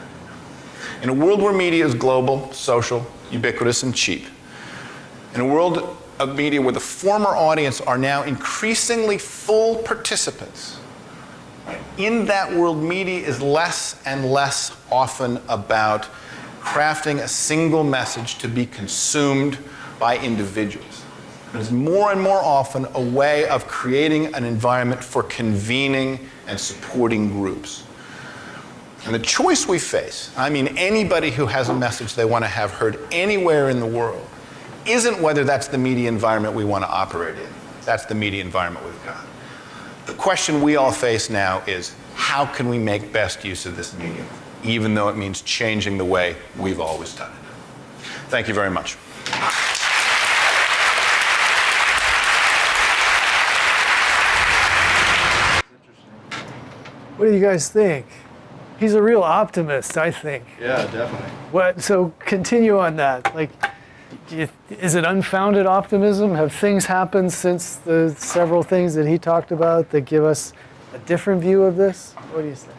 In a world where media is global, social, ubiquitous, and cheap, in a world of media where the former audience are now increasingly full participants, in that world, media is less and less often about crafting a single message to be consumed by individuals. It is more and more often a way of creating an environment for convening and supporting groups. And the choice we face, I mean anybody who has a message they want to have heard anywhere in the world, isn't whether that's the media environment we want to operate in. That's the media environment we've got. The question we all face now is, how can we make best use of this medium, even though it means changing the way we've always done it? Thank you very much. What do you guys think? He's a real optimist, I think. Yeah, definitely. So continue on that. Like, is it unfounded optimism? Have things happened since the several things that he talked about that give us a different view of this? What do you think?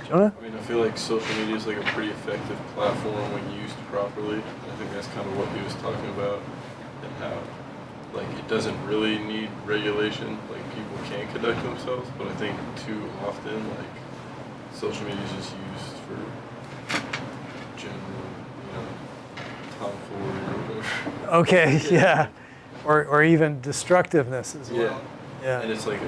Jonah? I mean, I feel like social media is like a pretty effective platform when used properly. I think that's kind of what he was talking about, and how like it doesn't really need regulation. Like people can conduct themselves, but I think too often like social media is just used for general, tomfoolery or whatever. Okay, yeah. Or even destructiveness as well. Yeah. And it's like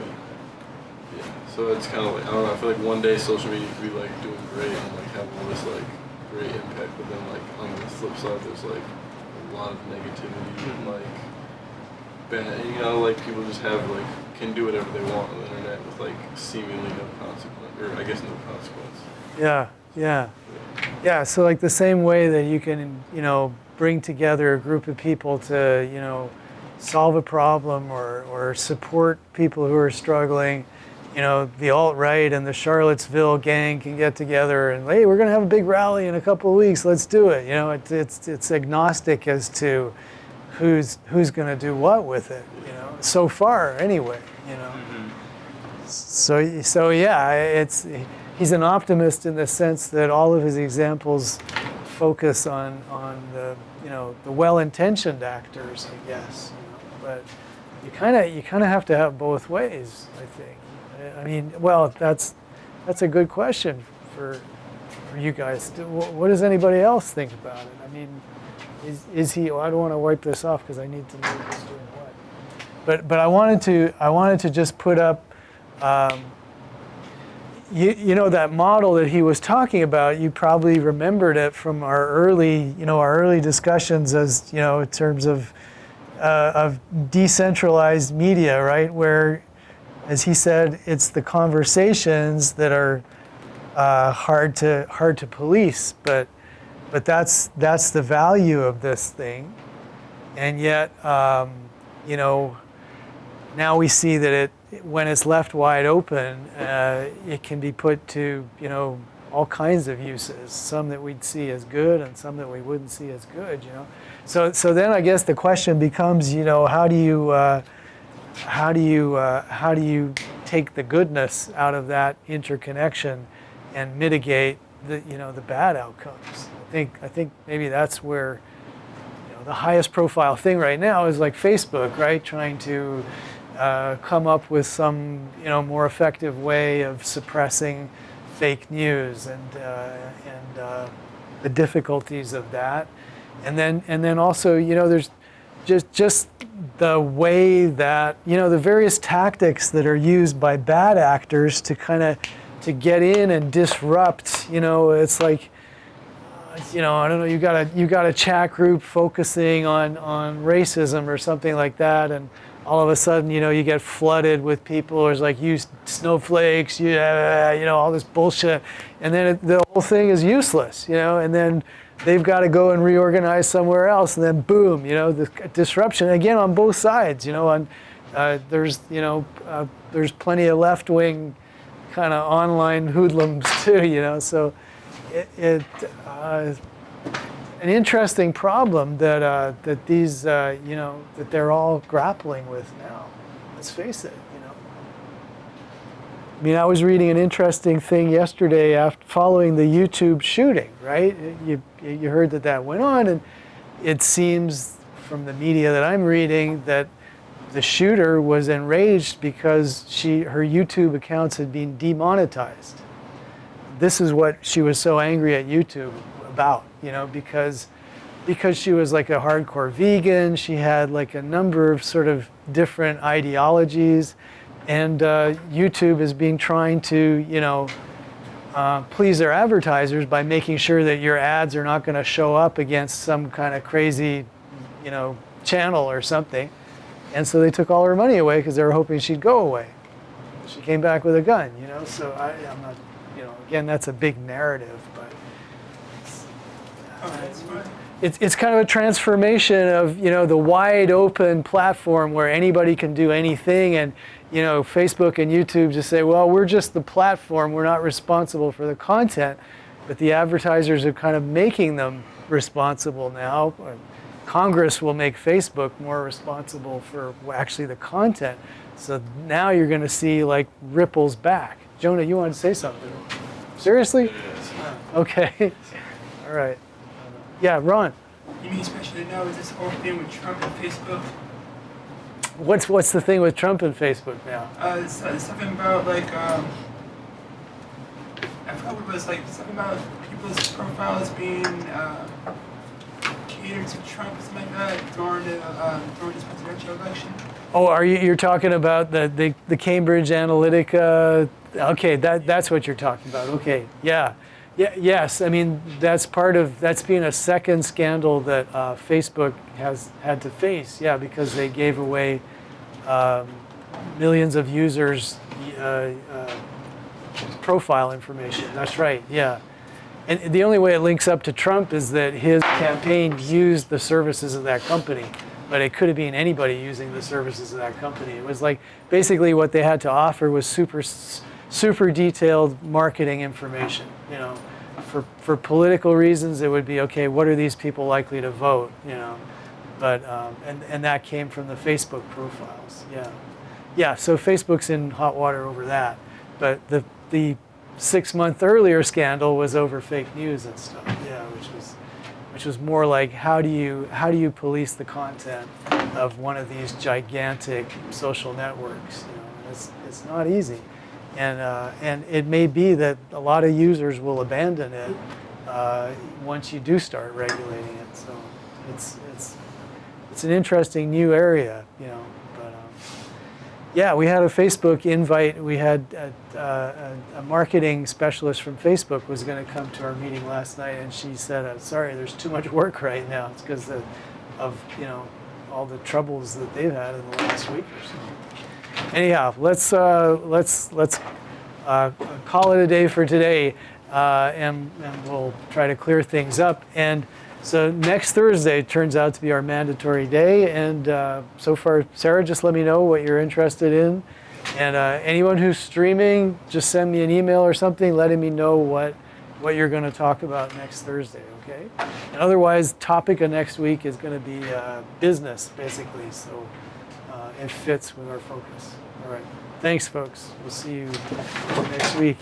so it's kind of like, I don't know, I feel like one day social media could be like doing great and like have all this like great impact, but then like on the flip side there's like a lot of negativity and like bad, like people just have like, can do whatever they want on the internet with like seemingly no consequence, or I guess no consequence. Yeah, so like the same way that you can, bring together a group of people to, solve a problem or support people who are struggling, the alt-right and the Charlottesville gang can get together and, hey, we're going to have a big rally in a couple of weeks, let's do it. It's agnostic as to who's going to do what with it, so far anyway, So yeah, he's an optimist in the sense that all of his examples focus on the the well-intentioned actors, I guess. But you kind of have to have both ways, I think. I mean, well, that's a good question for you guys. What does anybody else think about it? I mean, is he? Well, I don't want to wipe this off because I need to know who's doing what. But I wanted to just put up. That model that he was talking about, you probably remembered it from our early discussions as, in terms of decentralized media, right? Where, as he said, it's the conversations that are hard to police, but that's the value of this thing. And yet, now we see that when it's left wide open, it can be put to, all kinds of uses. Some that we'd see as good, and some that we wouldn't see as good. So then I guess the question becomes, how do you take the goodness out of that interconnection and mitigate the bad outcomes? I think maybe that's where the highest profile thing right now is like Facebook, right? Trying to come up with some more effective way of suppressing fake news and the difficulties of that, and then also there's just the way that the various tactics that are used by bad actors to get in and disrupt. It's like I don't know, you got a chat group focusing on racism or something like that, and all of a sudden, you get flooded with people who's like, you snowflakes, all this bullshit. And then the whole thing is useless, and then they've got to go and reorganize somewhere else. And then boom, the disruption again on both sides, there's plenty of left-wing kind of online hoodlums too, so an interesting problem that these that they're all grappling with now. Let's face it. I mean, I was reading an interesting thing yesterday after following the YouTube shooting. Right? You heard that went on, and it seems from the media that I'm reading that the shooter was enraged because her YouTube accounts had been demonetized. This is what she was so angry at YouTube about, because she was like a hardcore vegan. She had like a number of sort of different ideologies, and YouTube has been trying to, please their advertisers by making sure that your ads are not going to show up against some kind of crazy, channel or something. And so they took all her money away because they were hoping she'd go away. She came back with a gun, So I'm not, again, that's a big narrative, but. It's kind of a transformation of the wide open platform where anybody can do anything, and Facebook and YouTube just say, well, we're just the platform, we're not responsible for the content, but the advertisers are kind of making them responsible now. Congress will make Facebook more responsible for actually the content, so now you're going to see like ripples back. Jonah, you wanted to say something? Seriously? Okay. All right. Yeah, Ron. You mean especially now with this whole thing with Trump and Facebook? What's the thing with Trump and Facebook now? It's something about like I forgot what it was, like something about people's profiles being catered to Trump or something like that during this presidential election. Oh, you're talking about the Cambridge Analytica? Okay, that's what you're talking about. Okay, yeah. Yes. I mean, that's been a second scandal that Facebook has had to face. Yeah, because they gave away millions of users' profile information. That's right. Yeah. And the only way it links up to Trump is that his campaign used the services of that company, but it could have been anybody using the services of that company. It was like basically what they had to offer was super detailed marketing information. You know, for political reasons, it would be okay. What are these people likely to vote? You know, but and that came from the Facebook profiles. Yeah. So Facebook's in hot water over that, but the 6 month earlier scandal was over fake news and stuff. Yeah, which was more like how do you police the content of one of these gigantic social networks? You know, it's not easy, and it may be that a lot of users will abandon it once you do start regulating it. So it's an interesting new area, you know. Yeah, we had a Facebook invite. We had a marketing specialist from Facebook was going to come to our meeting last night, and she said, "Sorry, there's too much work right now. It's because of you know all the troubles that they've had in the last week or so." Anyhow, let's call it a day for today, and we'll try to clear things up. And so next Thursday turns out to be our mandatory day, and so far, Sarah, just let me know what you're interested in. And anyone who's streaming, just send me an email or something letting me know what you're going to talk about next Thursday, okay? And otherwise, topic of next week is going to be business, basically, so it fits with our focus. All right, thanks, folks. We'll see you next week.